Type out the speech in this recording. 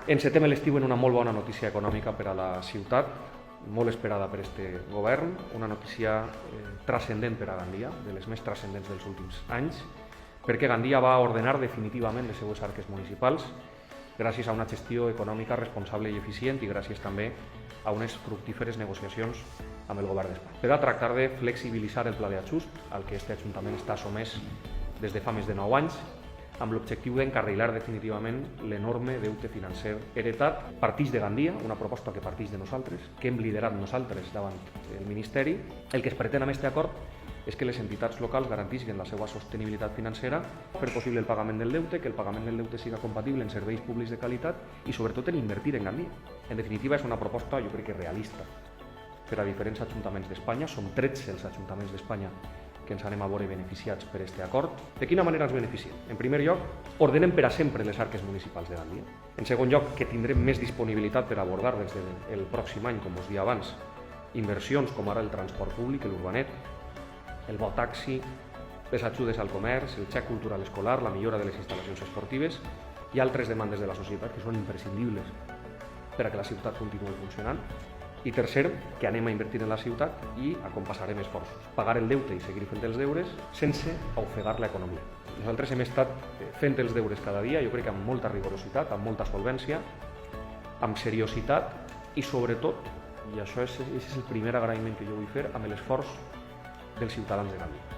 Encetem l'estiu en una molt bona notícia econòmica per a la ciutat, molt esperada per aquest govern, una notícia transcendent per a Gandia, de les més transcendents dels últims anys, perquè Gandia va ordenar definitivament les seues arques municipals gràcies a una gestió econòmica responsable i eficient i gràcies també a unes fructíferes negociacions amb el govern d'Espanya. Per a tractar de flexibilitzar el pla d'ajust al que aquest Ajuntament està sotmès des de fa més de 9 anys, amb l'objectiu d'encarrilar definitivament l'enorme deute financer heretat. Partix de Gandia, una proposta que partix de nosaltres, que hem liderat nosaltres davant el Ministeri. El que es pretén amb aquest acord és que les entitats locals garantisquen la seva sostenibilitat financera, fer possible el pagament del deute, que el pagament del deute siga compatible en serveis públics de qualitat i sobretot en invertir en Gandia. En definitiva, és una proposta, jo crec que realista, per a diferents ajuntaments d'Espanya. Som 13 els ajuntaments d'Espanya que ens anem a veure beneficiats per aquest acord. De quina manera ens beneficiem? En primer lloc, ordenem per a sempre les arques municipals de Gandia. En segon lloc, que tindrem més disponibilitat per abordar des del pròxim any, com us deia abans, inversions com ara el transport públic, l'urbanet, el bo taxi, les ajudes al comerç, el xec cultural escolar, la millora de les instal·lacions esportives i altres demandes de la societat que són imprescindibles per a que la ciutat continuï funcionant. I tercer, que anem a invertir en la ciutat i acompassarem esforços. Pagar el deute i seguir fent els deures sense ofegar l'economia. Nosaltres hem estat fent els deures cada dia, jo crec que amb molta rigorositat, amb molta solvència, amb seriositat i sobretot, i això és el primer agraïment que jo vull fer, amb l'esforç dels ciutadans de Gandia.